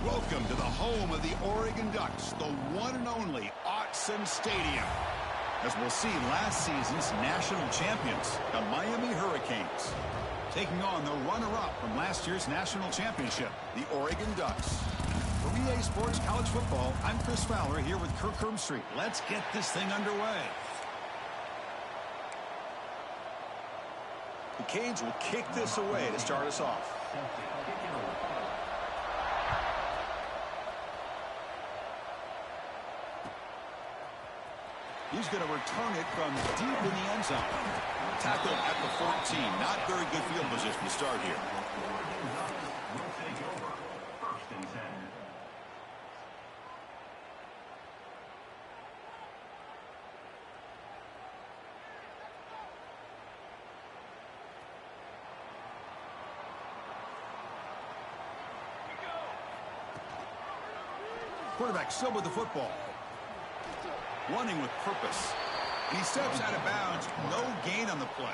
Welcome to the home of the Oregon Ducks, the one and only Autzen Stadium. As we'll see, last season's national champions, the Miami Hurricanes, taking on the runner-up from last year's national championship, the Oregon Ducks. For EA Sports College Football, I'm Chris Fowler here with Kirk Herbstreit. Let's get this thing underway. The Canes will kick this away to start us off. He's going to return it from deep in the end zone. Tackled at the 14. Not very good field position to start here. Quarterback still with the football. Running with purpose. And he steps out of bounds. No gain on the play.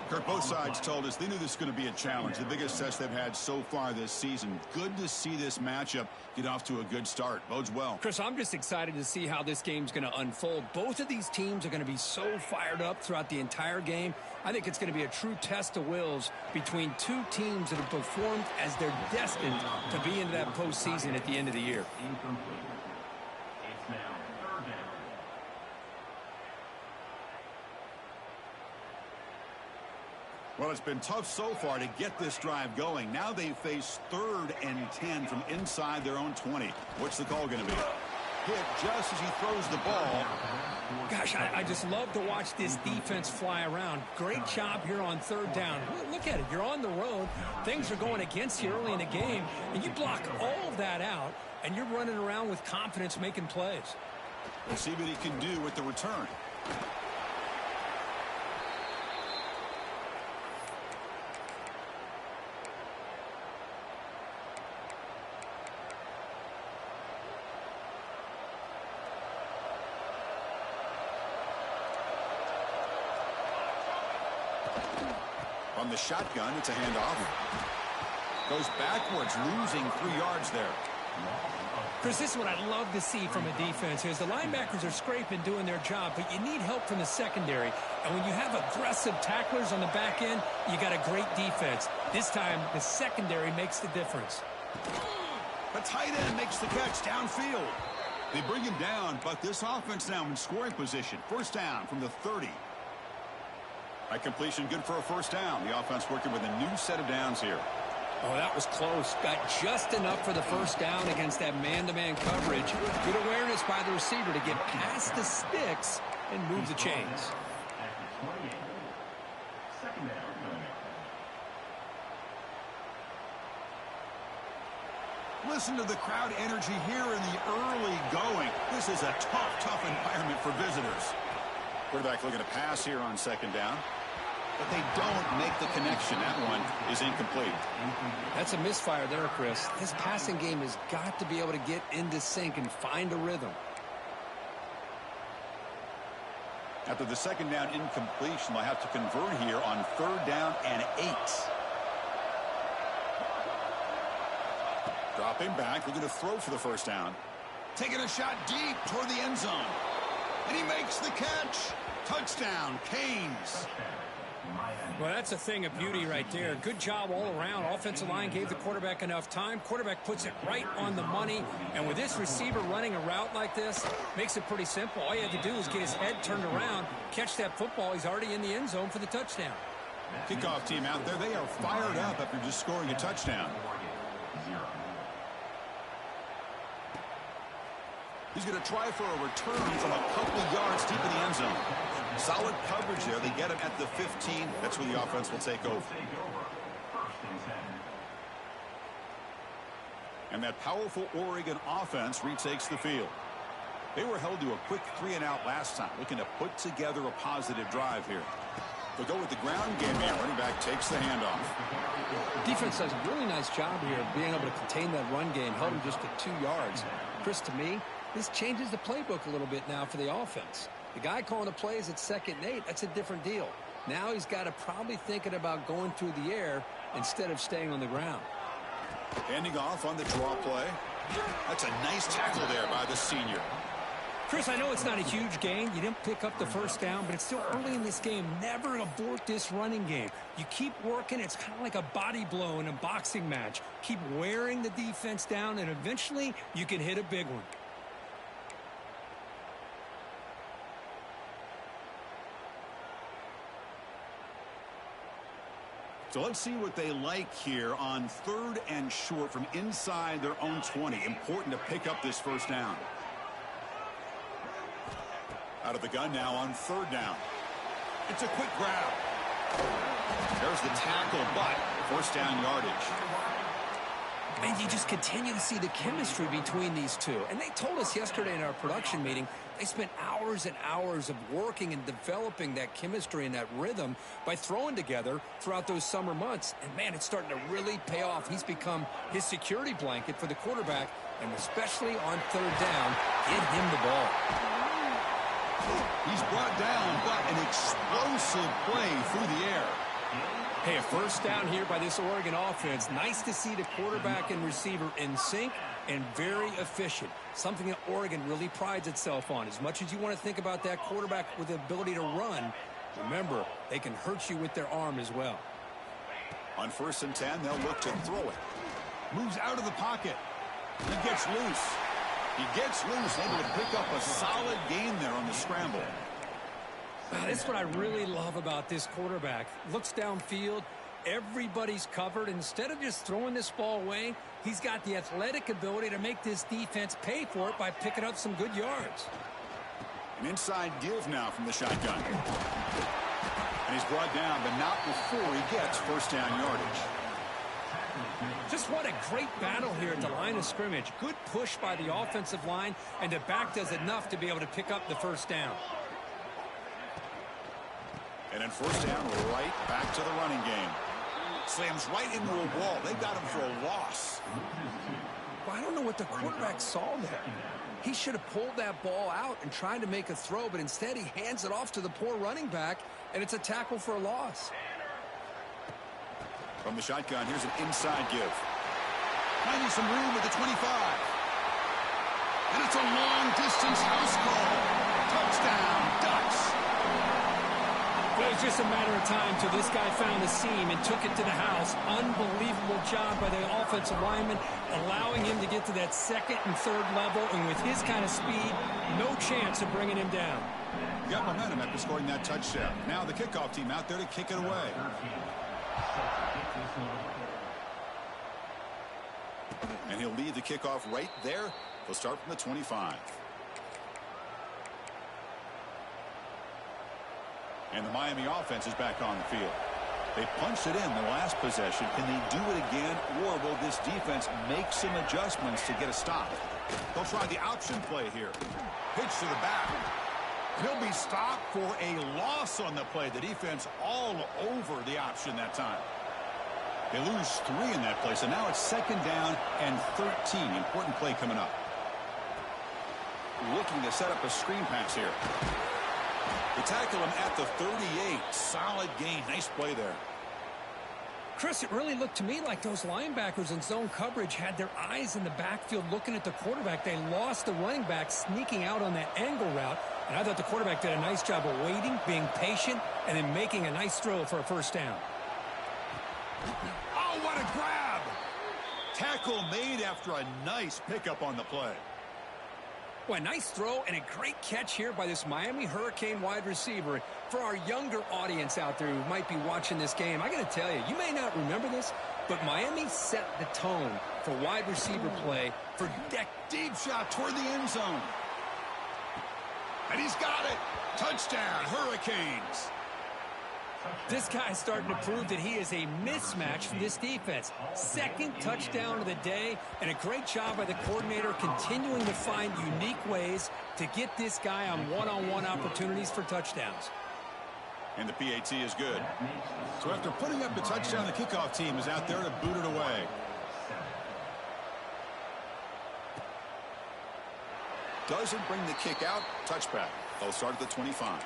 Kirk, both sides told us they knew this was going to be a challenge. The biggest test they've had so far this season. Good to see this matchup get off to a good start. Bodes well. Chris, I'm just excited to see how this game's going to unfold. Both of these teams are going to be so fired up throughout the entire game. I think it's going to be a true test of wills between two teams that have performed as they're destined to be into that postseason at the end of the year. Well, it's been tough so far to get this drive going. Now they face 3rd and 10 from inside their own 20. What's the call going to be? Hit just as he throws the ball. Gosh, I just love to watch this defense fly around. Great job here on 3rd down. Look at it. You're on the road. Things are going against you early in the game, and you block all of that out, and you're running around with confidence making plays. We'll see what he can do with the return. On the shotgun, it's a handoff. Goes backwards, losing 3 yards there. Chris, this is what I love to see from a defense is the linebackers are scraping, doing their job, but you need help from the secondary. And when you have aggressive tacklers on the back end, you got a great defense. This time, the secondary makes the difference. The tight end makes the catch downfield. They bring him down, but this offense now in scoring position. 1st down from the 30. That completion good for a 1st down. The offense working with a new set of downs here. Oh, that was close. Got just enough for the 1st down against that man-to-man coverage. Good awareness by the receiver to get past the sticks and move the chains. Listen to the crowd energy here in the early going. This is a tough environment for visitors. Quarterback looking to pass here on 2nd down. But they don't make the connection. That one is incomplete. That's a misfire there, Chris. This passing game has got to be able to get into sync and find a rhythm. After the 2nd down incompletion, they'll have to convert here on 3rd down and 8. Dropping back, looking to throw for the 1st down. Taking a shot deep toward the end zone. And he makes the catch. Touchdown, Canes. Well, that's a thing of beauty right there. Good job all around. Offensive line gave the quarterback enough time. Quarterback puts it right on the money. And with this receiver running a route like this, makes it pretty simple. All you have to do is get his head turned around, catch that football. He's already in the end zone for the touchdown. Kickoff team out there. They are fired up after just scoring a touchdown. He's going to try for a return from a couple of yards deep in the end zone. Solid coverage there. They get him at the 15. That's where the offense will take over. And that powerful Oregon offense retakes the field. They were held to a quick 3-and-out last time, looking to put together a positive drive here. They'll go with the ground game here. Running back takes the handoff. Defense does a really nice job here of being able to contain that run game, held him just at 2 yards. Chris, to me, this changes the playbook a little bit now for the offense. The guy calling the plays at 2nd and 8, that's a different deal. Now he's got to probably thinking about going through the air instead of staying on the ground. Handing off on the draw play. That's a nice tackle there by the senior. Chris, I know it's not a huge gain. You didn't pick up the first down, but it's still early in this game. Never abort this running game. You keep working. It's kind of like a body blow in a boxing match. Keep wearing the defense down, and eventually you can hit a big one. So let's see what they like here on 3rd and short from inside their own 20. Important to pick up this first down. Out of the gun now on 3rd down. It's a quick grab. There's the tackle, but first down yardage. And you just continue to see the chemistry between these two. And they told us yesterday in our production meeting, they spent hours and hours of working and developing that chemistry and that rhythm by throwing together throughout those summer months. And, man, it's starting to really pay off. He's become his security blanket for the quarterback, and especially on 3rd down, get him the ball. He's brought down, but an explosive play through the air. Hey, a first down here by this Oregon offense. Nice to see the quarterback and receiver in sync and very efficient. Something that Oregon really prides itself on. As much as you want to think about that quarterback with the ability to run, remember, they can hurt you with their arm as well. On 1st and 10, they'll look to throw it. Moves out of the pocket. He gets loose. Able to pick up a solid gain there on the scramble. That's what I really love about this quarterback. Looks downfield. Everybody's covered. Instead of just throwing this ball away, he's got the athletic ability to make this defense pay for it by picking up some good yards. An inside give now from the shotgun. And he's brought down, but not before he gets first down yardage. Just what a great battle here at the line of scrimmage. Good push by the offensive line, and the back does enough to be able to pick up the first down. And then first down, right back to the running game. Slams right into a wall. They got him for a loss. Well, I don't know what the quarterback saw there. He should have pulled that ball out and tried to make a throw, but instead he hands it off to the poor running back, and it's a tackle for a loss. From the shotgun, here's an inside give. Finding some room at the 25. And it's a long-distance house call. Touchdown, Ducks. Well, it was just a matter of time till this guy found the seam and took it to the house. Unbelievable job by the offensive lineman, allowing him to get to that 2nd and 3rd level, and with his kind of speed, no chance of bringing him down. Got momentum after scoring that touchdown. Now the kickoff team out there to kick it away. And he'll lead the kickoff right there. They'll start from the 25. And the Miami offense is back on the field. They punched it in the last possession. Can they do it again, or will this defense make some adjustments to get a stop? They'll try the option play here. Pitch to the back. He'll be stopped for a loss on the play. The defense all over the option that time. They lose 3 in that play, so now it's 2nd down and 13. Important play coming up. Looking to set up a screen pass here. They tackle him at the 38. Solid gain. Nice play there. Chris, it really looked to me like those linebackers in zone coverage had their eyes in the backfield looking at the quarterback. They lost the running back sneaking out on that angle route, and I thought the quarterback did a nice job of waiting, being patient, and then making a nice throw for a first down. Oh, what a grab! Tackle made after a nice pickup on the play. Well, a nice throw and a great catch here by this Miami Hurricane wide receiver. For our younger audience out there who might be watching this game, I got to tell you, you may not remember this, but Miami set the tone for wide receiver play for deep shot toward the end zone. And he's got it. Touchdown, Hurricanes. This guy's starting to prove that he is a mismatch for this defense. 2nd touchdown of the day, and a great job by the coordinator continuing to find unique ways to get this guy on one-on-one opportunities for touchdowns. And the PAT is good. So after putting up the touchdown, the kickoff team is out there to boot it away. Doesn't bring the kick out. Touchback. They'll start at the 25.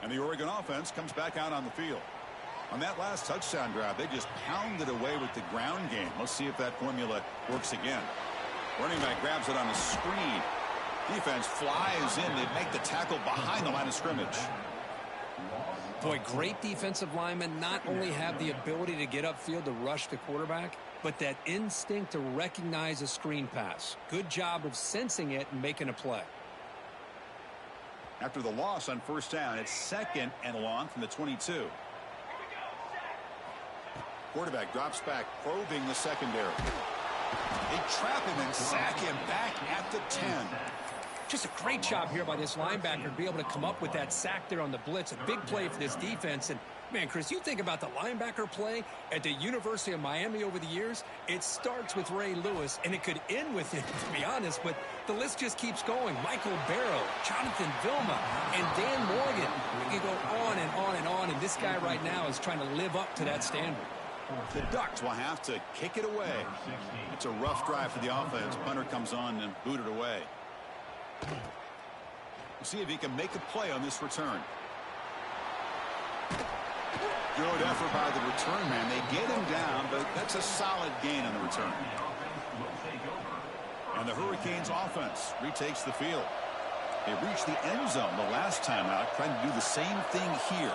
And the Oregon offense comes back out on the field. On that last touchdown drive, they just pounded away with the ground game. Let's see if that formula works again. Running back grabs it on a screen. Defense flies in. They make the tackle behind the line of scrimmage. Boy, great defensive linemen not only have the ability to get upfield to rush the quarterback, but that instinct to recognize a screen pass. Good job of sensing it and making a play. After the loss on first down, it's 2nd and long from the 22. Quarterback drops back, probing the secondary. They trap him and sack him back at the 10. Just a great job here by this linebacker to be able to come up with that sack there on the blitz. A big play for this defense. And, man, Chris, you think about the linebacker play at the University of Miami over the years, it starts with Ray Lewis, and it could end with him, to be honest, but the list just keeps going. Michael Barrow, Jonathan Vilma, and Dan Morgan. We can go on and on and on, and this guy right now is trying to live up to that standard. The Ducks will have to kick it away. It's a rough drive for the offense. Punter comes on and booted away. We'll see if he can make a play on this return. Good effort by the return man. They get him down, but that's a solid gain on the return. And the Hurricanes offense retakes the field. They reached the end zone the last time out, trying to do the same thing here.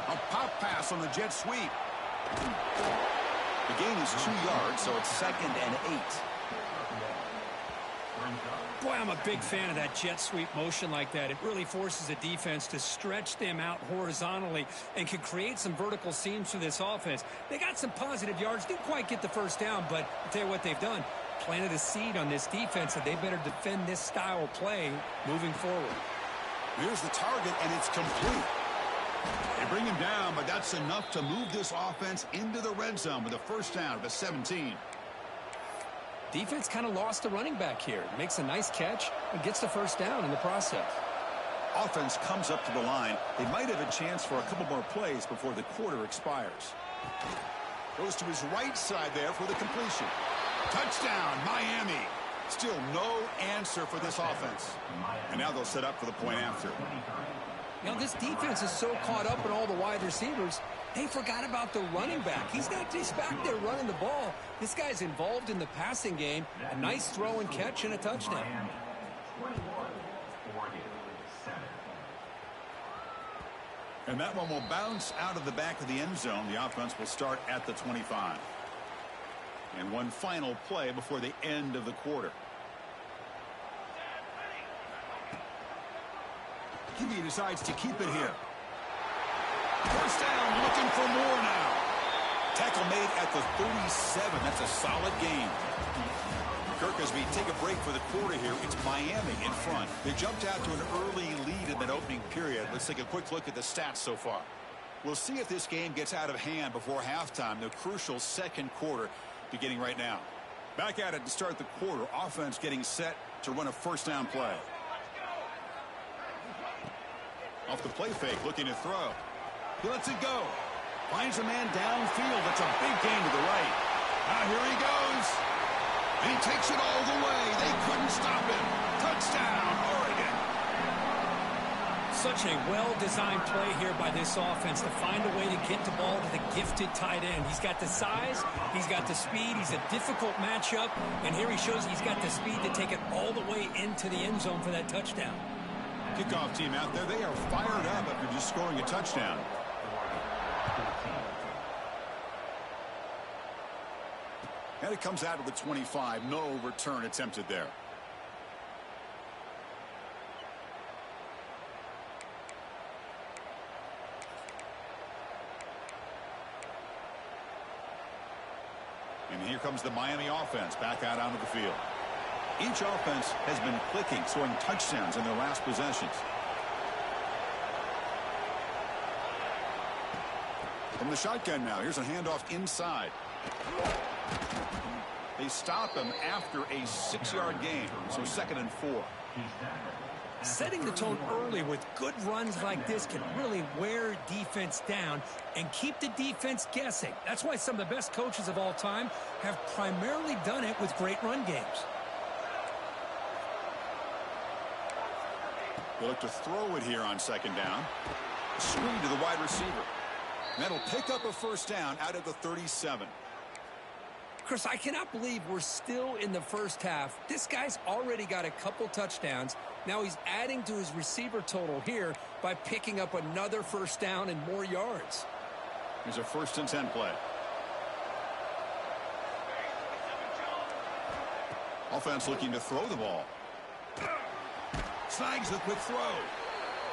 A pop pass on the jet sweep. The gain is 2 yards, so it's 2nd and 8. Boy, I'm a big fan of that jet sweep motion like that. It really forces the defense to stretch them out horizontally and can create some vertical seams for this offense. They got some positive yards, didn't quite get the first down, but I'll tell you what they've done. Planted a seed on this defense that they better defend this style of play moving forward. Here's the target, and it's complete. They bring him down, but that's enough to move this offense into the red zone with a first down at the 17. Defense kind of lost the running back here. Makes a nice catch and gets the first down in the process. Offense comes up to the line. They might have a chance for a couple more plays before the quarter expires. Goes to his right side there for the completion. Touchdown, Miami. Still no answer for this offense. And now they'll set up for the point after. You know, this defense is so caught up in all the wide receivers, they forgot about the running back. He's not just back there running the ball. This guy's involved in the passing game. A nice throw and catch and a touchdown. And that one will bounce out of the back of the end zone. The offense will start at the 25. And one final play before the end of the quarter. He decides to keep it here. First down, looking for more now. Tackle made at the 37. That's a solid gain. Kirk, as we take a break for the quarter here, it's Miami in front. They jumped out to an early lead in that opening period. Let's take a quick look at the stats so far. We'll see if this game gets out of hand before halftime. The crucial second quarter beginning right now. Back at it to start the quarter. Offense getting set to run a first down play. Off the play fake, looking to throw. He lets it go. Finds a man downfield. That's a big gain to the right. Now here he goes. And he takes it all the way. They couldn't stop him. Touchdown, Oregon. Such a well-designed play here by this offense to find a way to get the ball to the gifted tight end. He's got the size. He's got the speed. He's a difficult matchup. And here he shows he's got the speed to take it all the way into the end zone for that touchdown. Kickoff team out there, they are fired up after just scoring a touchdown. And it comes out of the 25. No return attempted there. And here comes the Miami offense back out onto the field. Each offense has been clicking, scoring touchdowns in their last possessions. From the shotgun now, here's a handoff inside. They stop him after a 6-yard gain, so 2nd and 4. Setting the tone early with good runs like this can really wear defense down and keep the defense guessing. That's why some of the best coaches of all time have primarily done it with great run games. They look to throw it here on second down. Screen to the wide receiver. And that'll pick up a first down out of the 37. Chris, I cannot believe we're still in the first half. This guy's already got a couple touchdowns. Now he's adding to his receiver total here by picking up another first down and more yards. Here's a 1st and 10 play. Offense looking to throw the ball. Snags the quick throw.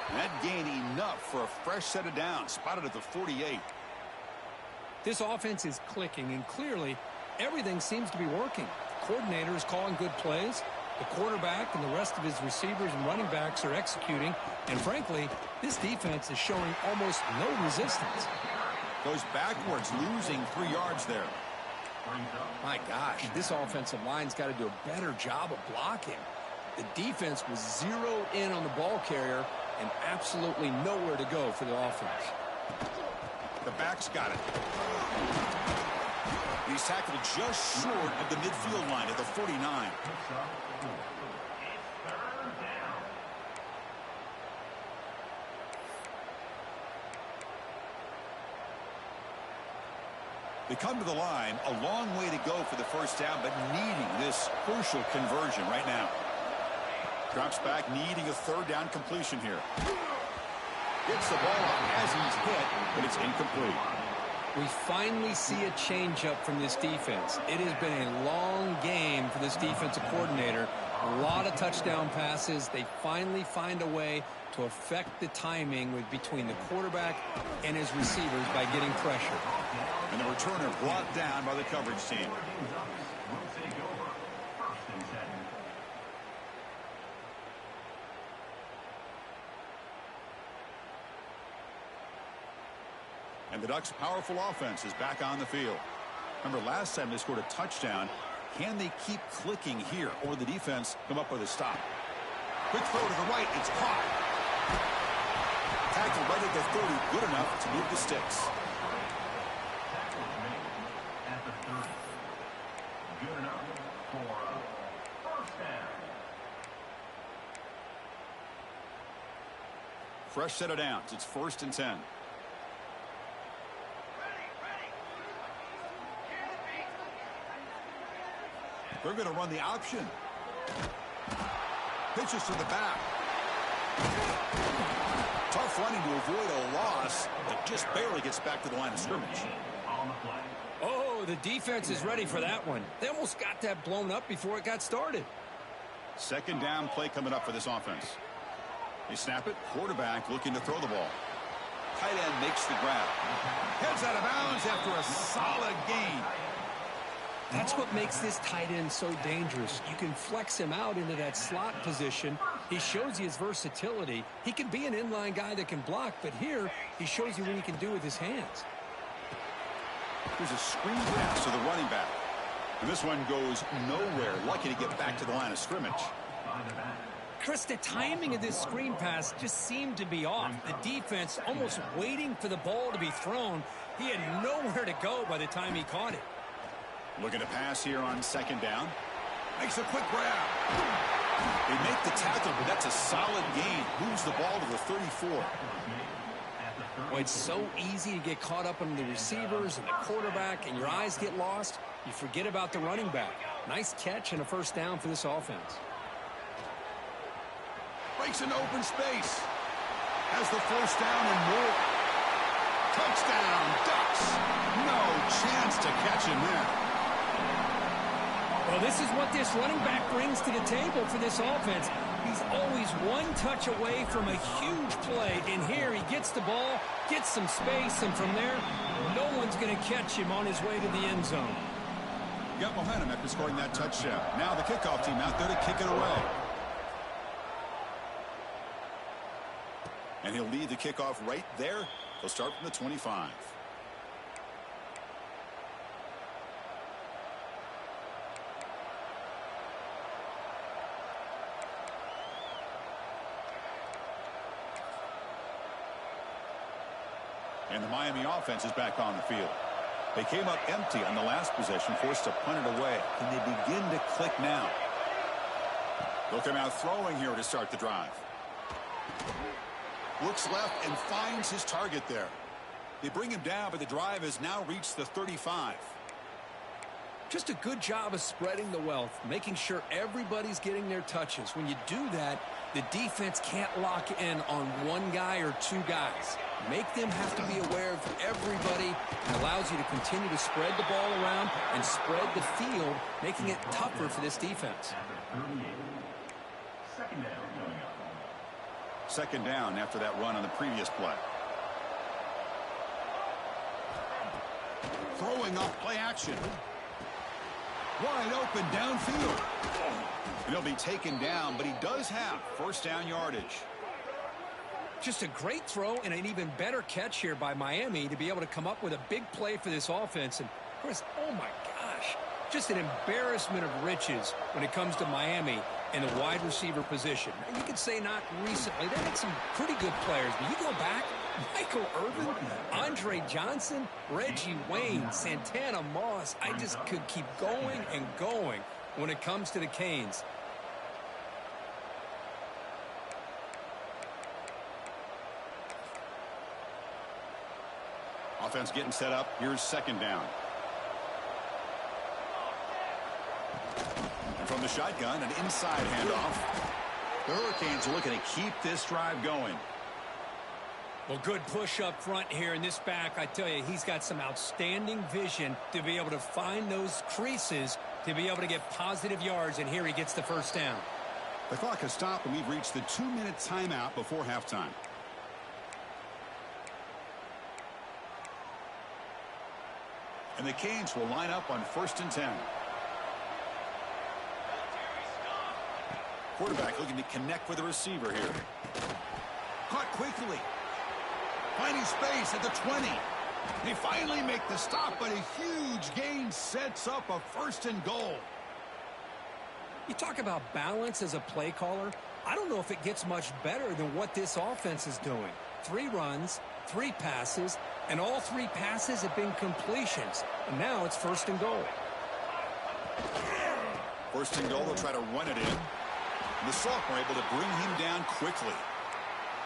And that gain enough for a fresh set of downs. Spotted at the 48. This offense is clicking, and clearly everything seems to be working. The coordinator is calling good plays. The quarterback and the rest of his receivers and running backs are executing. And frankly, this defense is showing almost no resistance. Goes backwards, losing 3 yards there. My gosh, this offensive line's got to do a better job of blocking. The defense was zeroed in on the ball carrier and absolutely nowhere to go for the offense. The back's got it. He's tackled just short of the midfield line at the 49. They come to the line, a long way to go for the first down, but needing this crucial conversion right now. Drops back, needing a 3rd down completion here. Gets the ball up as he's hit, but it's incomplete. We finally see a changeup from this defense. It has been a long game for this defensive coordinator. A lot of touchdown passes. They finally find a way to affect the timing between the quarterback and his receivers by getting pressure. And the returner brought down by the coverage team. And the Ducks' powerful offense is back on the field. Remember, last time they scored a touchdown. Can they keep clicking here, or the defense come up with a stop? Quick throw to the right. It's caught. Tackle right at the 30. Good enough to move the sticks. At the 30. Good enough for a first down. Fresh set of downs. It's 1st and 10. They're going to run the option. Pitches to the back. Tough running to avoid a loss, but just barely gets back to the line of scrimmage. Oh, the defense is ready for that one. They almost got that blown up before it got started. 2nd down play coming up for this offense. They snap it. Quarterback looking to throw the ball. Tight end makes the grab. Heads out of bounds after a solid gain. That's what makes this tight end so dangerous. You can flex him out into that slot position. He shows you his versatility. He can be an inline guy that can block, but here he shows you what he can do with his hands. Here's a screen pass to the running back. And this one goes nowhere. Lucky to get back to the line of scrimmage. Chris, the timing of this screen pass just seemed to be off. The defense almost waiting for the ball to be thrown. He had nowhere to go by the time he caught it. Looking to pass here on 2nd down. Makes a quick grab. They make the tackle, but that's a solid gain. Moves the ball to the 34. Well, it's so easy to get caught up on the receivers and the quarterback, and your eyes get lost. You forget about the running back. Nice catch and a first down for this offense. Breaks into open space. Has the first down and more. Touchdown, Ducks. No chance to catch him there. Well, this is what this running back brings to the table for this offense. He's always one touch away from a huge play. And here he gets the ball, gets some space, and from there, no one's going to catch him on his way to the end zone. Got momentum after scoring that touchdown. Now the kickoff team out there to kick it away. And he'll lead the kickoff right there. He'll start from the 25. And the Miami offense is back on the field. They came up empty on the last possession, forced to punt it away. Can they begin to click now? They'll come out throwing here to start the drive. Looks left and finds his target there. They bring him down, but the drive has now reached the 35. Just a good job of spreading the wealth, making sure everybody's getting their touches. When you do that, the defense can't lock in on one guy or two guys. Make them have to be aware of everybody, and allows you to continue to spread the ball around and spread the field, making it tougher for this defense. Second down after that run on the previous play. Throwing off play action. Wide open downfield. And he'll be taken down, but he does have first down yardage. Just a great throw and an even better catch here by Miami to be able to come up with a big play for this offense. And, of course, oh my gosh, just an embarrassment of riches when it comes to Miami in the wide receiver position. You could say not recently. They had some pretty good players, but you go back, Michael Irvin, Andre Johnson, Reggie Wayne, Santana Moss. I just could keep going and going when it comes to the Canes. Offense getting set up. Here's second down. And from the shotgun, an inside handoff. The Hurricanes are looking to keep this drive going. Well, good push up front here in this back. I tell you, he's got some outstanding vision to be able to find those creases to be able to get positive yards, and here he gets the first down. The clock has stopped, and we've reached the 2-minute timeout before halftime. And the Canes will line up on 1st and 10. Quarterback looking to connect with the receiver here. Caught quickly. Finding space at the 20. They finally make the stop, but a huge gain sets up a 1st and goal. You talk about balance as a play caller. I don't know if it gets much better than what this offense is doing. 3 runs, 3 passes, and all 3 passes have been completions. And now it's 1st and goal. 1st and goal, they'll try to run it in. The sophomore able to bring him down quickly.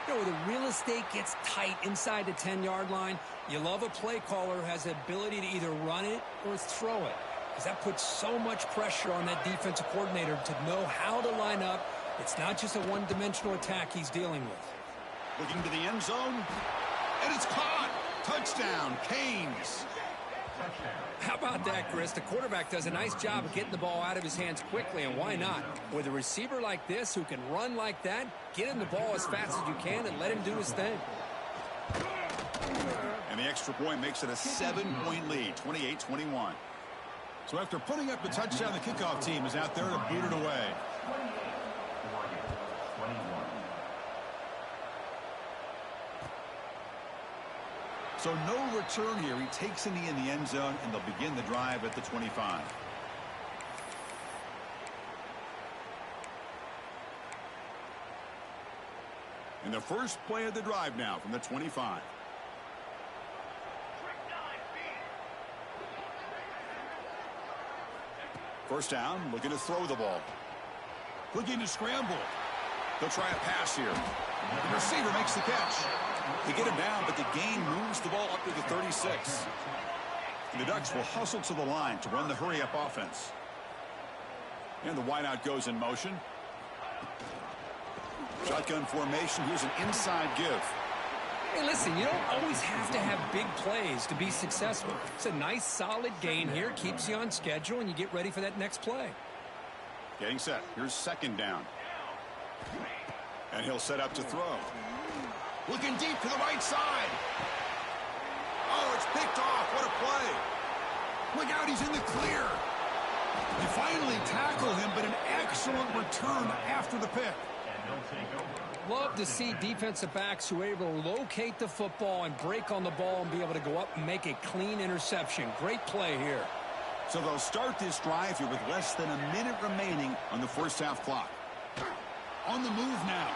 You know, the real estate gets tight inside the 10-yard line. You love a play caller who has the ability to either run it or throw it, because that puts so much pressure on that defensive coordinator to know how to line up. It's not just a one-dimensional attack he's dealing with. Looking to the end zone, and it's caught. Touchdown, Canes. How about that, Chris? The quarterback does a nice job of getting the ball out of his hands quickly, and why not? With a receiver like this who can run like that, get him the ball as fast as you can and let him do his thing. And the extra point makes it a 7-point lead, 28-21. So after putting up the touchdown, the kickoff team is out there to boot it away. So no return here. He takes it in the end zone, and they'll begin the drive at the 25. And the first play of the drive now from the 25. First down, looking to throw the ball. Looking to scramble. They'll try a pass here. The receiver makes the catch. They get him down, but the gain moves the ball up to the 36. And the Ducks will hustle to the line to run the hurry-up offense. And the wideout goes in motion. Shotgun formation. Here's an inside give. Hey, listen, you don't always have to have big plays to be successful. It's a nice, solid gain here. Keeps you on schedule, and you get ready for that next play. Getting set. Here's second down. And he'll set up to throw. Looking deep to the right side. Oh, it's picked off. What a play. Look out, he's in the clear. They finally tackle him, but an excellent return after the pick. Love to see defensive backs who are able to locate the football and break on the ball and be able to go up and make a clean interception. Great play here. So they'll start this drive here with less than a minute remaining on the first half clock. On the move now.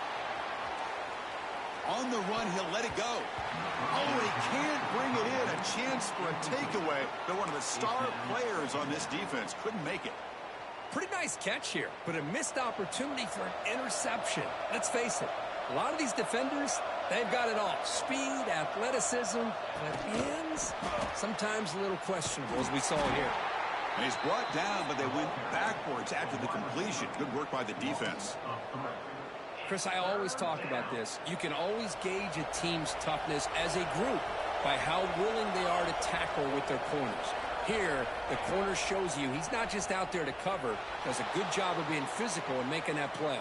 On the run, he'll let it go. Oh, he can't bring it in. A chance for a takeaway. They're one of the star players on this defense. Couldn't make it. Pretty nice catch here, but a missed opportunity for an interception. Let's face it, A lot of these defenders, they've got it all. Speed, athleticism, but hands, sometimes a little questionable, as we saw here. And he's brought down, but they went backwards after the completion. Good work by the defense. Chris, I always talk about this. You can always gauge a team's toughness as a group by how willing they are to tackle with their corners. Here, the corner shows you he's not just out there to cover, does a good job of being physical and making that play.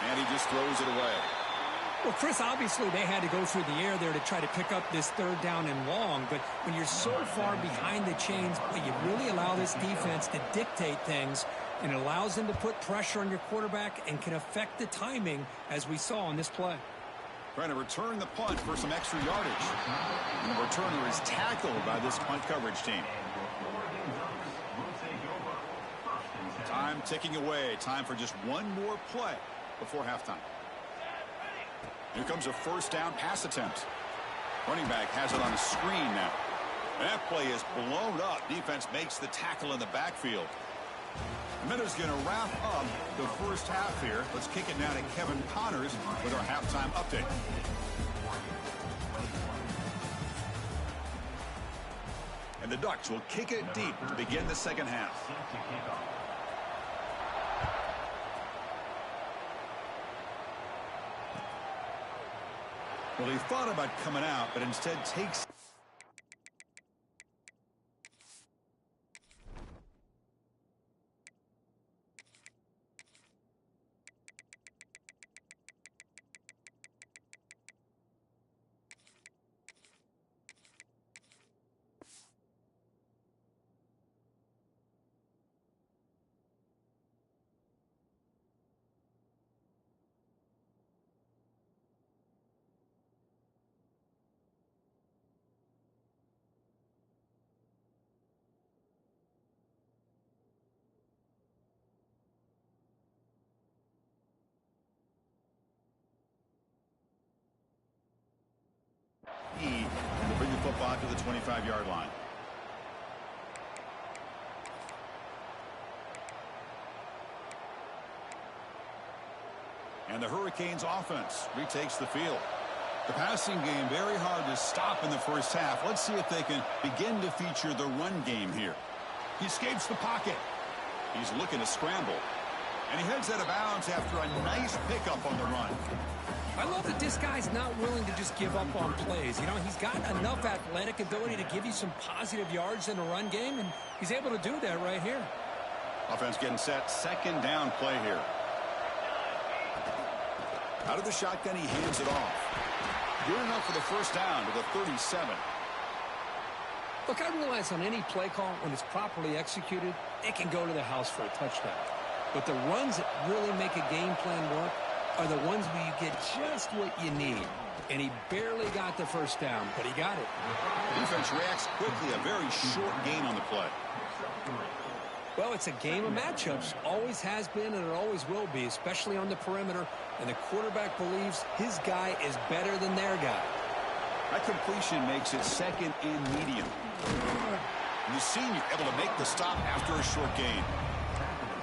And he just throws it away. Well, Chris, obviously they had to go through the air there to try to pick up this third down and long, but when you're so far behind the chains, you really allow this defense to dictate things, and it allows them to put pressure on your quarterback and can affect the timing, as we saw on this play. Trying to return the punt for some extra yardage. And the returner is tackled by this punt coverage team. Time ticking away. Time for just one more play before halftime. Here comes a first down pass attempt. Running back has it on the screen now. That play is blown up. Defense makes the tackle in the backfield. Minuta's going to wrap up the first half here. Let's kick it now to Kevin Connors with our halftime update. And the Ducks will kick it deep to begin the second half. Well, he thought about coming out, but instead takes... And to bring the football to the 25-yard line. And the Hurricanes offense retakes the field. The passing game very hard to stop in the first half. Let's see if they can begin to feature the run game here. He escapes the pocket. He's looking to scramble. And he heads out of bounds after a nice pickup on the run. I love that this guy's not willing to just give up on plays. You know, he's got enough athletic ability to give you some positive yards in the run game, and he's able to do that right here. Offense getting set. Second down play here. Out of the shotgun, he hands it off. Good enough for the first down to the 37. Look, I realize on any play call, when it's properly executed, it can go to the house for a touchdown. But the runs that really make a game plan work are the ones where you get just what you need. And he barely got the first down, but he got it. Defense reacts quickly. A very short gain on the play. Well, it's a game of matchups. Always has been, and it always will be, especially on the perimeter. And the quarterback believes his guy is better than their guy. That completion makes it second and medium. And the senior able to make the stop after a short gain.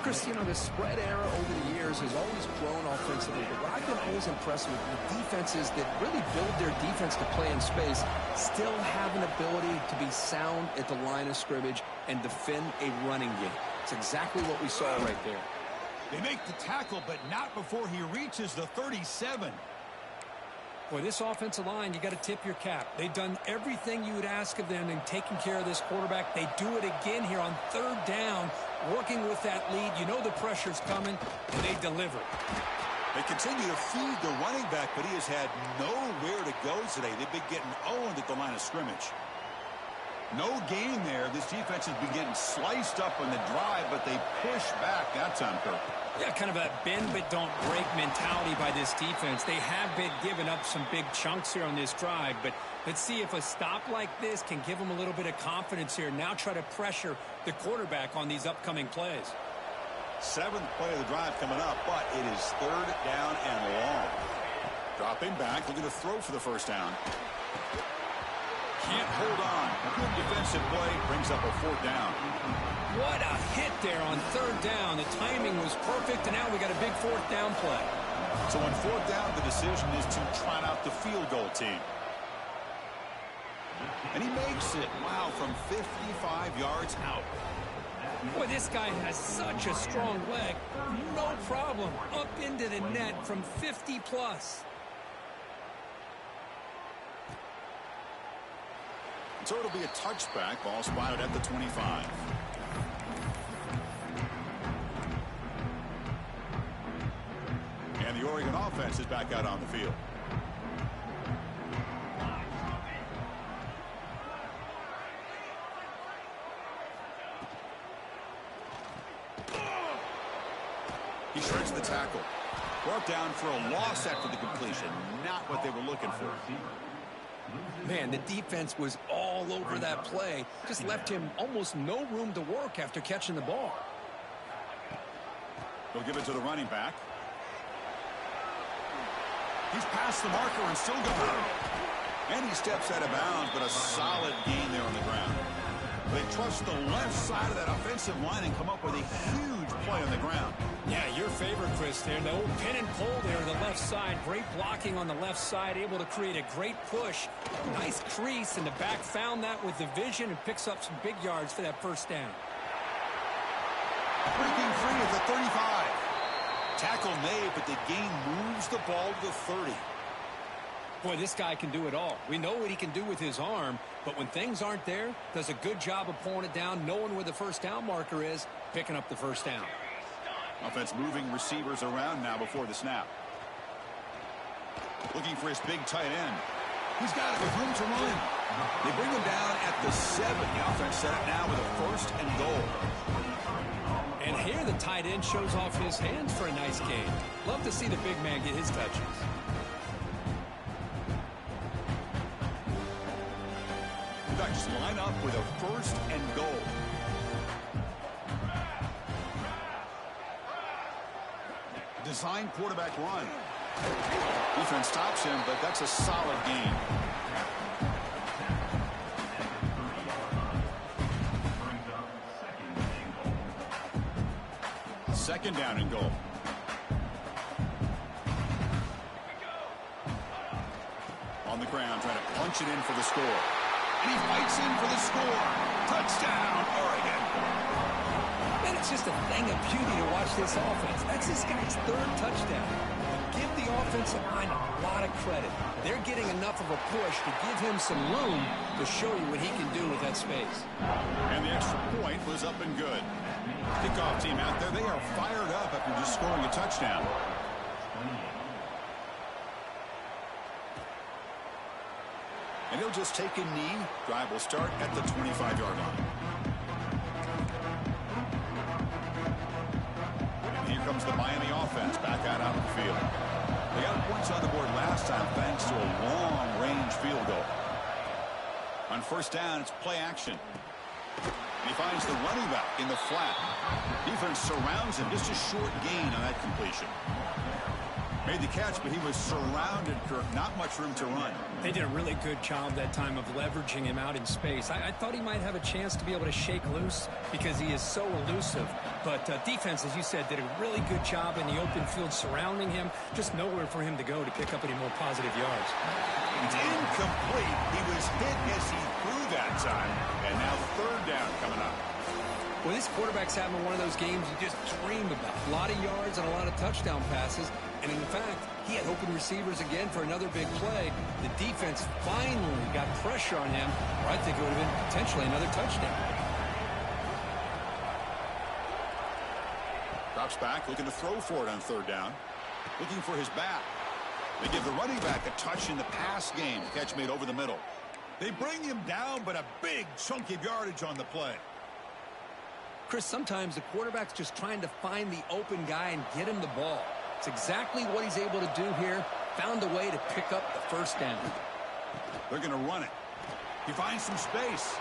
Chris, you know, the spread era over the years has always grown offensively, but what I've been always impressed with defenses that really build their defense to play in space still have an ability to be sound at the line of scrimmage and defend a running game. It's exactly what we saw right there. They make the tackle, but not before he reaches the 37. Boy, this offensive line, you got to tip your cap. They've done everything you would ask of them in taking care of this quarterback. They do it again here on third down, working with that lead. You know the pressure's coming, and they deliver. They continue to feed the running back, but he has had nowhere to go today. They've been getting owned at the line of scrimmage. No gain there. This defense has been getting sliced up on the drive, but they push back that time, Kirk. Yeah, kind of a bend but don't break mentality by this defense. They have been giving up some big chunks here on this drive, but let's see if a stop like this can give them a little bit of confidence here. Now try to pressure the quarterback on these upcoming plays. Seventh play of the drive coming up, but it is third down and long. Dropping back, looking to throw for the first down. Can't hold on. Good defensive play, brings up a fourth down. What a hit there on third down. The timing was perfect, and now we got a big fourth down play. So on fourth down, the decision is to trot out the field goal team. And he makes it, wow, from 55 yards out. Boy, this guy has such a strong leg. No problem. Up into the net from 50 plus. So it'll be a touchback. Ball spotted at the 25. And the Oregon offense is back out on the field. He shreds the tackle. Brought down for a loss after the completion. Not what they were looking for. Man, the defense was all over that play. Just left him almost no room to work after catching the ball. They'll give it to the running back. He's past the marker and still going. And he steps out of bounds, but a solid gain there on the ground. They trust the left side of that offensive line and come up with a huge play on the ground. Yeah, your favorite, Chris, there. The old pin and pull there to the left side. Great blocking on the left side, able to create a great push. Nice crease, and the back found that with the vision and picks up some big yards for that first down. Breaking free at the 35. Tackle made, but the gain moves the ball to the 30. Boy, this guy can do it all. We know what he can do with his arm, but when things aren't there, does a good job of pulling it down, knowing where the first down marker is, picking up the first down. Offense moving receivers around now before the snap. Looking for his big tight end. He's got it with room to run. They bring him down at the 7. The offense set it now with a first and goal. And here the tight end shows off his hands for a nice gain. Love to see the big man get his touches. Ducks line up with a first and goal. Design quarterback run. Defense stops him, but that's a solid gain. Second down and goal. On the ground, trying to punch it in for the score. And he fights in for the score. Touchdown, Oregon. And it's just a thing of beauty to watch this offense. That's this guy's third touchdown. Give the offensive line a lot of credit. They're getting enough of a push to give him some room to show you what he can do with that space. And the extra point was up and good. Kickoff team out there, they are fired up after just scoring a touchdown. And he'll just take a knee. Drive will start at the 25-yard line. And here comes the Miami offense back out on the field. They got points on the board last time thanks to a long-range field goal. On first down, it's play action. And he finds the running back in the flat. Defense surrounds him. Just a short gain on that completion. Made the catch, but he was surrounded, Kirk. Not much room to run. They did a really good job that time of leveraging him out in space. I thought he might have a chance to be able to shake loose because he is so elusive. But defense, as you said, did a really good job in the open field surrounding him. Just nowhere for him to go to pick up any more positive yards. It's incomplete. He was hit as he threw that time. And now third down coming up. Well, this quarterback's having one of those games you just dream about. A lot of yards and a lot of touchdown passes. And in fact, he had open receivers again for another big play. The defense finally got pressure on him, or I think it would have been potentially another touchdown. Drops back, looking to throw for it on third down. Looking for his back. They give the running back a touch in the pass game. The catch made over the middle. They bring him down, but a big chunk of yardage on the play. Chris, sometimes the quarterback's just trying to find the open guy and get him the ball. It's exactly what he's able to do here. Found a way to pick up the first down. They're going to run it. He finds some space.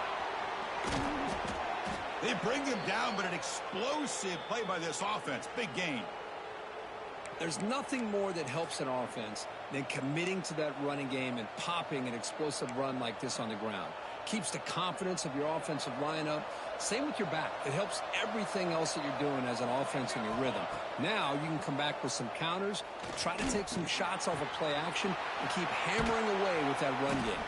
They bring him down, but an explosive play by this offense. Big gain. There's nothing more that helps an offense than committing to that running game and popping an explosive run like this on the ground. keeps the confidence of your offensive line up. Same with your back. It helps everything else that you're doing as an offense in your rhythm. Now you can come back with some counters, try to take some shots off of play action, and keep hammering away with that run game.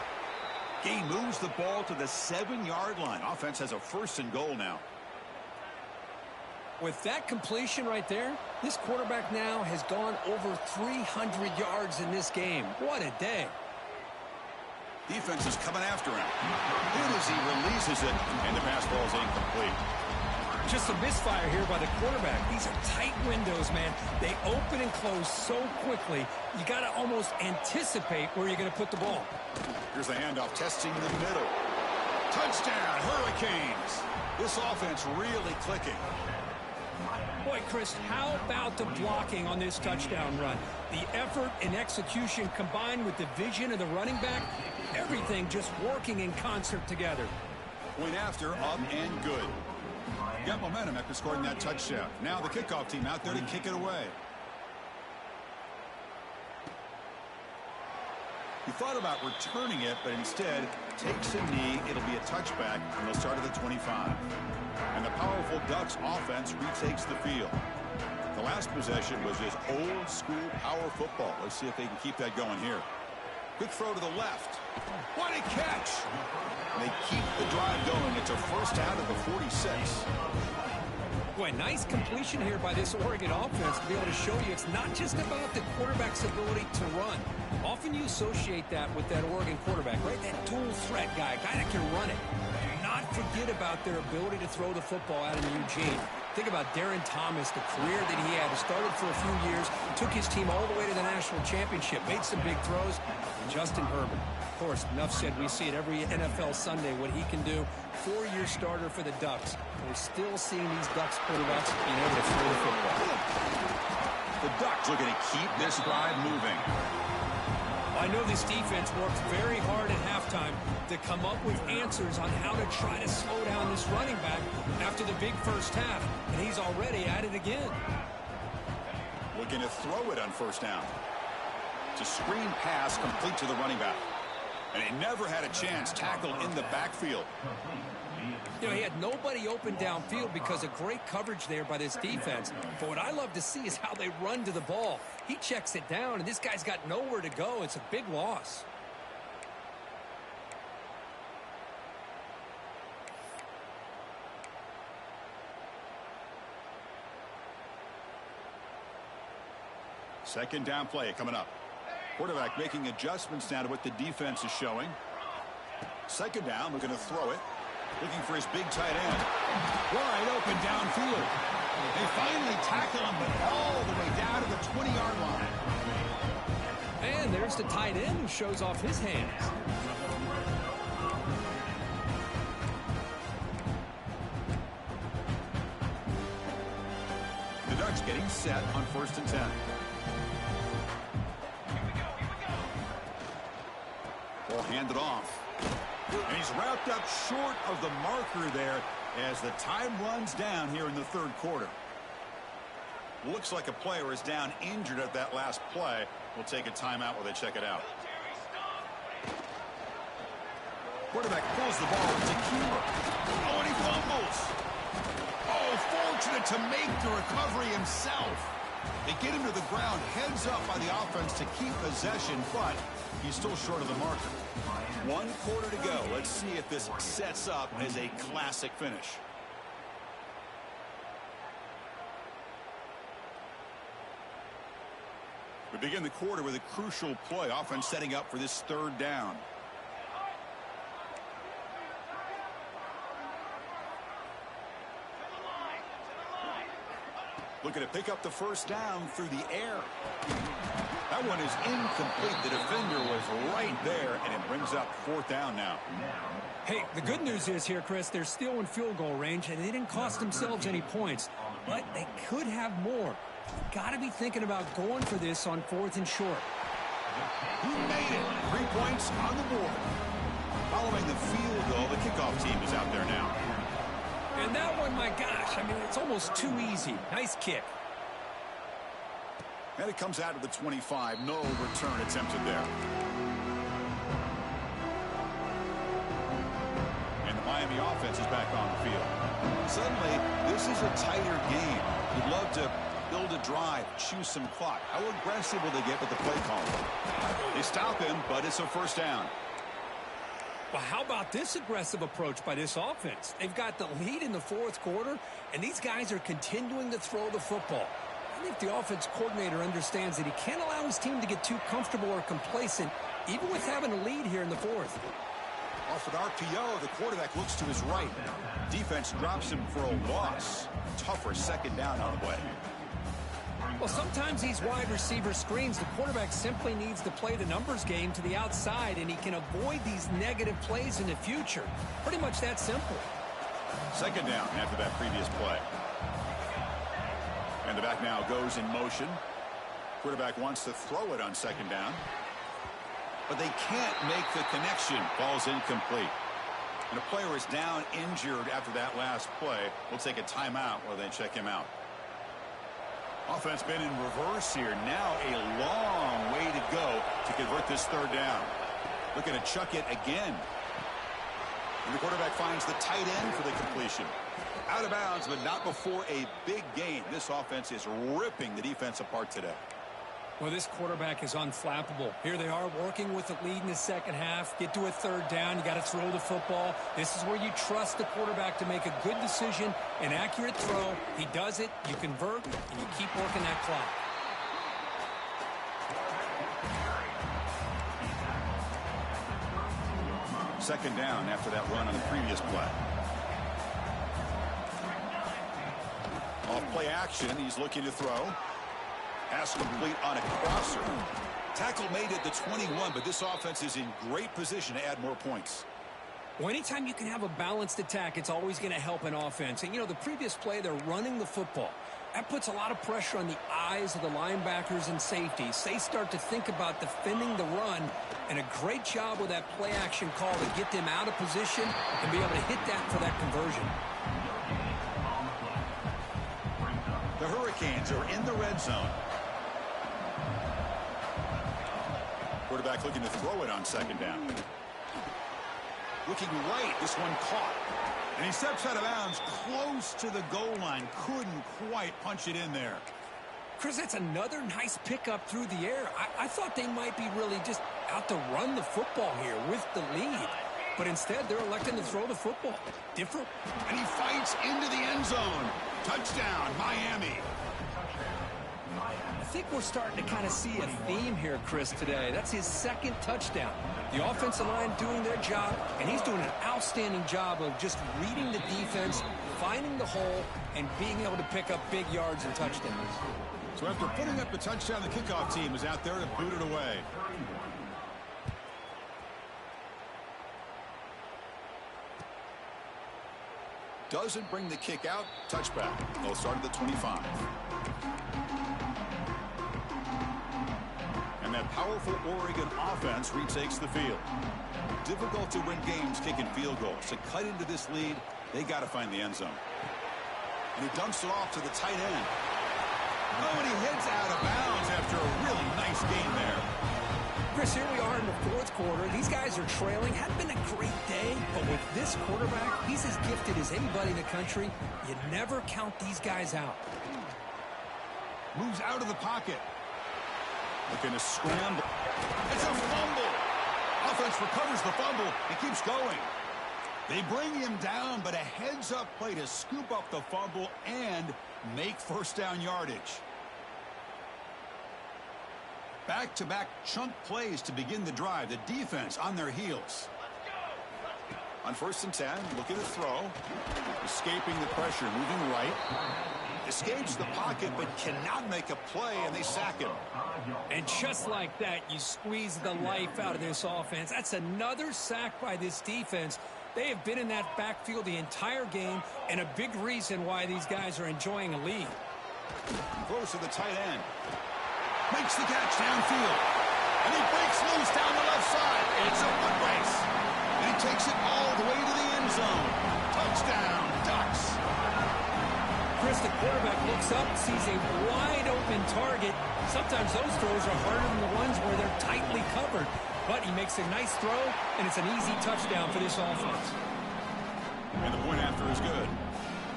Gain moves the ball to the 7-yard line. Offense has a 1st and goal now. With that completion right there, this quarterback now has gone over 300 yards in this game. What a day. Defense is coming after him. Good as he releases it, and the pass ball is incomplete. Just a misfire here by the quarterback. These are tight windows, man. They open and close so quickly, you got to almost anticipate where you're going to put the ball. Here's the handoff, testing the middle. Touchdown, Hurricanes. This offense really clicking. Boy, Chris, how about the blocking on this touchdown run? The effort and execution combined with the vision of the running back, everything just working in concert together. Point after, up and good. Got momentum after scoring that touchdown. Now the kickoff team out there to kick it away. He thought about returning it, but instead takes a knee. It'll be a touchback, and they'll start at the 25. And the powerful Ducks offense retakes the field. The last possession was just old-school power football. Let's see if they can keep that going here. Quick throw to the left. What a catch! They keep the drive going. It's a 1st out of the 46. Boy, nice completion here by this Oregon offense to be able to show you it's not just about the quarterback's ability to run. Often you associate that with that Oregon quarterback, right? That dual threat guy that can run it. Do not forget about their ability to throw the football out in Eugene. Think about Darren Thomas, the career that he had. He started for a few years, took his team all the way to the national championship, made some big throws. And Justin Herbert, of course, enough said, we see it every NFL Sunday, what he can do. 4-year starter for the Ducks. We're still seeing these Ducks quarterbacks being able to throw the football. The Ducks looking to keep this drive moving. I know this defense worked very hard at halftime to come up with answers on how to try to slow down this running back after the big first half, and he's already at it again. Looking to throw it on 1st down. It's a screen pass complete to the running back. And he never had a chance tackled in the backfield. You know, he had nobody open downfield because of great coverage there by this defense. But what I love to see is how they run to the ball. He checks it down, and this guy's got nowhere to go. It's a big loss. Second down play coming up. Quarterback making adjustments now to what the defense is showing. Second down, looking to throw it. Looking for his big tight end. Wide open downfield. They finally tackle him, but all the way down to the 20-yard line. And there's the tight end who shows off his hands. The Ducks getting set on 1st and 10. Ball handed off. And he's wrapped up short of the marker there as the time runs down here in the 3rd quarter. Looks like a player is down injured at that last play. We'll take a timeout while they check it out. Quarterback pulls the ball. It's a keeper. Oh, and he fumbles. Oh, fortunate to make the recovery himself. They get him to the ground, heads up by the offense to keep possession, but he's still short of the marker. 1 quarter to go. Let's see if this sets up as a classic finish. We begin the quarter with a crucial play. Offense setting up for this 3rd down. Looking to pick up the 1st down through the air. That one is incomplete. The defender was right there, and it brings up 4th down now. Hey, the good news is here, Chris, they're still in field goal range, and they didn't cost themselves any points. But they could have more. Got to be thinking about going for this on 4th and short. He made it. 3 points on the board. Following the field goal, the kickoff team is out there now. And that one, my gosh, I mean, it's almost too easy. Nice kick. And it comes out of the 25. No return attempted there. Miami offense is back on the field. Suddenly, this is a tighter game. You'd love to build a drive, choose some clock. How aggressive will they get with the play call? They stop him, but it's a first down. Well, how about this aggressive approach by this offense? They've got the lead in the fourth quarter, and these guys are continuing to throw the football. I think the offense coordinator understands that he can't allow his team to get too comfortable or complacent, even with having a lead here in the fourth. Off an RPO, the quarterback looks to his right. Defense drops him for a loss. Tougher second down on the way. Well, sometimes these wide receiver screens, the quarterback simply needs to play the numbers game to the outside, and he can avoid these negative plays in the future. Pretty much that simple. Second down after that previous play. And the back now goes in motion. Quarterback wants to throw it on second down. But they can't make the connection. Ball's incomplete. And a player is down injured after that last play. We'll take a timeout while they check him out. Offense been in reverse here. Now a long way to go to convert this third down. Looking to chuck it again. And the quarterback finds the tight end for the completion. Out of bounds, but not before a big gain. This offense is ripping the defense apart today. Well, this quarterback is unflappable. Here they are working with the lead in the second half. Get to a third down. You got to throw the football. This is where you trust the quarterback to make a good decision, an accurate throw. He does it, you convert, and you keep working that clock. Second down after that run on the previous play. Off play action, he's looking to throw. Pass complete on a crosser. Tackle made at the 21, but this offense is in great position to add more points. Well, anytime you can have a balanced attack, it's always going to help an offense. And, you know, the previous play, they're running the football. That puts a lot of pressure on the eyes of the linebackers and safeties. They start to think about defending the run, and a great job with that play action call to get them out of position and be able to hit that for that conversion. The Hurricanes are in the red zone. Quarterback looking to throw it on second down. Looking right, this one caught. And he steps out of bounds close to the goal line. Couldn't quite punch it in there. Chris, that's another nice pickup through the air. I thought they might be really just out to run the football here with the lead. But instead, they're electing to throw the football. Different. And he fights into the end zone. Touchdown, Miami. I think we're starting to kind of see a theme here, Chris, today. That's his second touchdown. The offensive line doing their job, and he's doing an outstanding job of just reading the defense, finding the hole, and being able to pick up big yards and touchdowns. So after putting up the touchdown, the kickoff team is out there to boot it away. Doesn't bring the kick out. Touchback. They'll start at the 25. And that powerful Oregon offense retakes the field. Difficult to win games kicking field goals. To cut into this lead, they got to find the end zone. And he dumps it off to the tight end. Oh, and he heads out of bounds after a really nice game there. Chris, here we are in the fourth quarter. These guys are trailing. Hadn't been a great day, but with this quarterback, he's as gifted as anybody in the country. You never count these guys out. Moves out of the pocket. Looking to scramble. It's a fumble. Offense recovers the fumble and keeps going. They bring him down, but a heads-up play to scoop up the fumble and make first down yardage. Back-to-back chunk plays to begin the drive. The defense on their heels. On 1st and 10, looking to throw. Escaping the pressure, moving right. Escapes the pocket, but cannot make a play, and they sack him. And just like that, you squeeze the life out of this offense. That's another sack by this defense. They have been in that backfield the entire game, and a big reason why these guys are enjoying a lead. Throws to the tight end. Makes the catch downfield. And he breaks loose down the left side. It's a foot race. And he takes it all the way to the end zone. Touchdown, Ducks. Chris, the quarterback looks up, sees a wide-open target. Sometimes those throws are harder than the ones where they're tightly covered. But he makes a nice throw, and it's an easy touchdown for this offense. And the point after is good.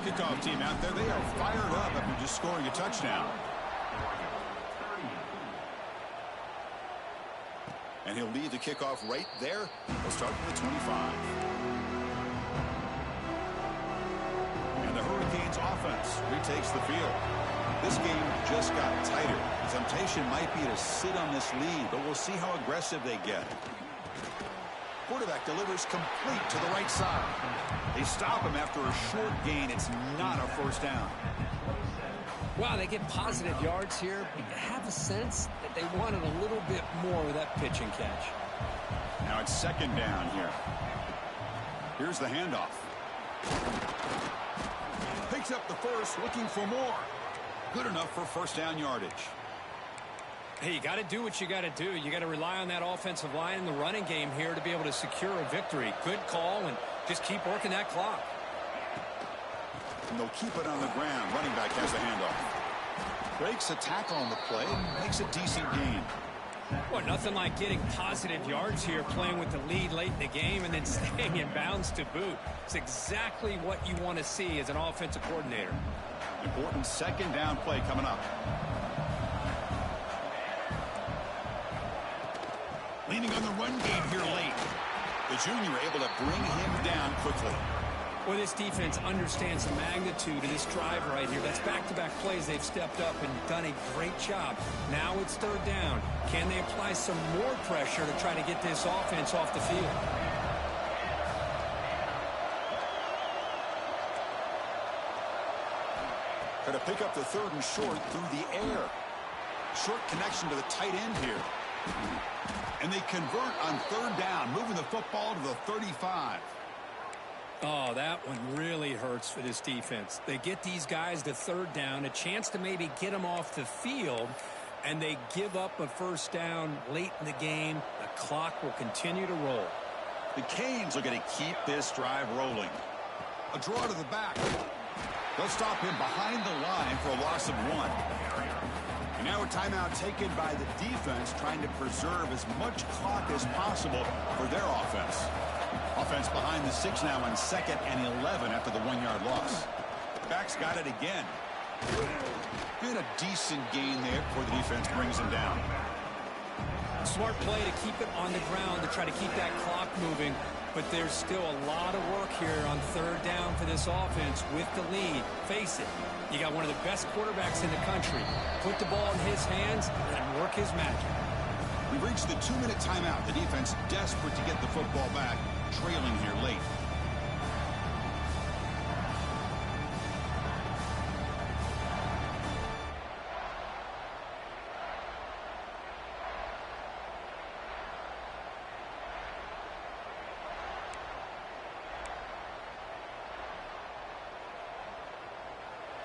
Kickoff team out there, they are fired up after just scoring a touchdown. And he'll lead the kickoff right there. They'll start from the 25. And the Hurricanes offense retakes the field. This game just got tighter. The temptation might be to sit on this lead, but we'll see how aggressive they get. Quarterback delivers complete to the right side. They stop him after a short gain. It's not a first down. Wow, they get positive yards here, but you have a sense that they wanted a little bit more with that pitch and catch. Now it's second down here. Here's the handoff. Picks up the first, looking for more. Good enough for first down yardage. Hey, you got to do what you got to do. You got to rely on that offensive line in the running game here to be able to secure a victory. Good call, and just keep working that clock. And they'll keep it on the ground. Running back has the handoff. Breaks a tackle on the play and makes a decent gain. Well, nothing like getting positive yards here, playing with the lead late in the game and then staying in bounds to boot. It's exactly what you want to see as an offensive coordinator. Important second down play coming up. Leaning on the run game here late. The junior able to bring him down quickly. Well, this defense understands the magnitude of this drive right here. That's back-to-back plays. They've stepped up and done a great job. Now it's third down. Can they apply some more pressure to try to get this offense off the field? Try to pick up the third and short through the air. Short connection to the tight end here. And they convert on third down, moving the football to the 35. Oh, that one really hurts for this defense. They get these guys to third down, a chance to maybe get them off the field, and they give up a first down late in the game. The clock will continue to roll. The Canes are going to keep this drive rolling. A draw to the back. They'll stop him behind the line for a loss of 1. And now a timeout taken by the defense, trying to preserve as much clock as possible for their offense. Offense behind the 6 now on 2nd and 11 after the 1-yard loss. Back's got it again. And a decent gain there before the defense brings him down. Smart play to keep it on the ground to try to keep that clock moving. But there's still a lot of work here on third down for this offense with the lead. Face it, you got one of the best quarterbacks in the country. Put the ball in his hands and work his magic. We've reached the 2-minute timeout. The defense desperate to get the football back, trailing here late.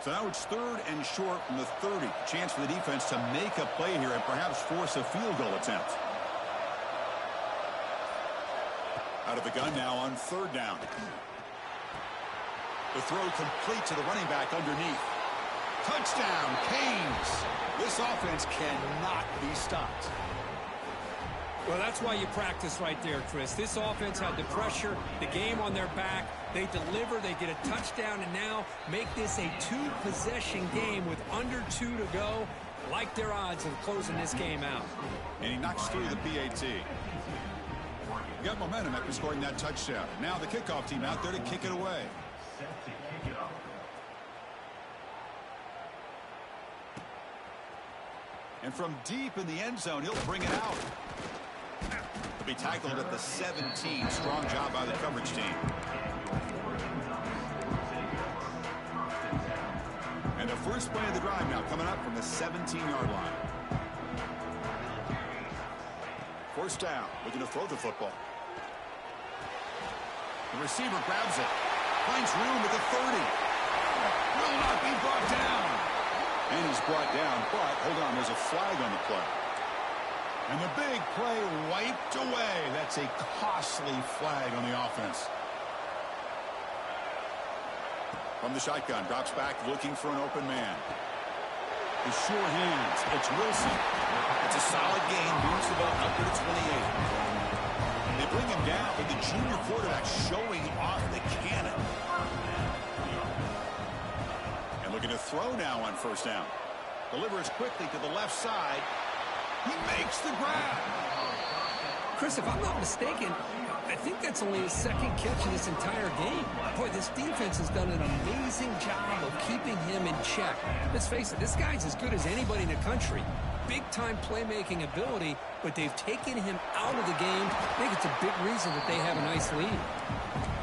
So now it's third and short from the 30. Chance for the defense to make a play here and perhaps force a field goal attempt. Out of the gun now on third down. The throw complete to the running back underneath. Touchdown, Canes. This offense cannot be stopped. Well, that's why you practice right there, Chris. This offense had the pressure, the game on their back. They deliver, they get a touchdown, and now make this a 2-possession game with under 2 to go. Like their odds of closing this game out. And he knocks through the PAT. Got momentum after scoring that touchdown. Now the kickoff team out there to kick it away. And from deep in the end zone, he'll bring it out. He'll be tackled at the 17. Strong job by the coverage team. And the first play of the drive now coming up from the 17-yard line. First down, looking to throw the football. The receiver grabs it. Finds room at the 30. Will not be brought down. And he's brought down, but hold on, there's a flag on the play. And the big play wiped away. That's a costly flag on the offense. From the shotgun, drops back looking for an open man. The sure hands, it's Wilson. It's a solid gain, moves the ball up to the 28. They bring him down, but the junior quarterback showing off the cannon. And looking to throw now on first down. Delivers quickly to the left side. He makes the grab. Chris, if I'm not mistaken, I think that's only his second catch of this entire game. Boy, this defense has done an amazing job of keeping him in check. Let's face it, this guy's as good as anybody in the country. Big-time playmaking ability, but they've taken him out of the game. I think it's a big reason that they have a nice lead.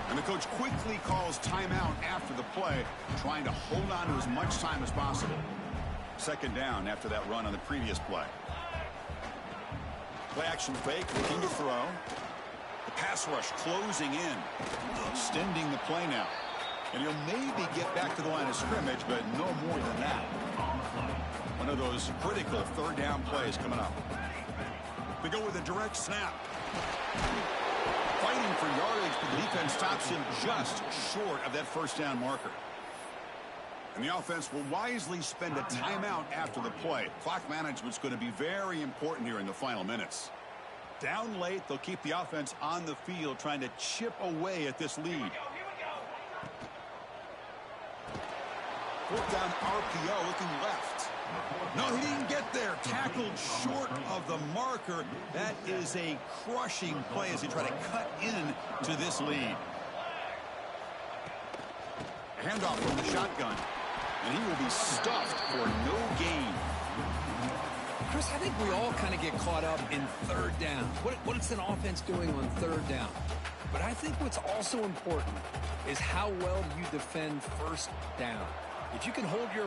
And the coach quickly calls timeout after the play, trying to hold on to as much time as possible. Second down after that run on the previous play. Play action fake, looking to throw. The pass rush closing in, extending the play now. And he'll maybe get back to the line of scrimmage, but no more than that. One of those critical third down plays coming up. They go with a direct snap. Fighting for yardage, but the defense stops him just short of that first down marker. And the offense will wisely spend a timeout after the play. Clock management's going to be very important here in the final minutes. Down late, they'll keep the offense on the field trying to chip away at this lead. Fourth down RPO, looking left. No, he didn't get there. Tackled short of the marker. That is a crushing play as he try to cut in to this lead. Handoff from the shotgun. And he will be stuffed for no gain. Chris, I think we all kind of get caught up in third down. What's an offense doing on third down? But I think what's also important is how well you defend first down. If you can hold your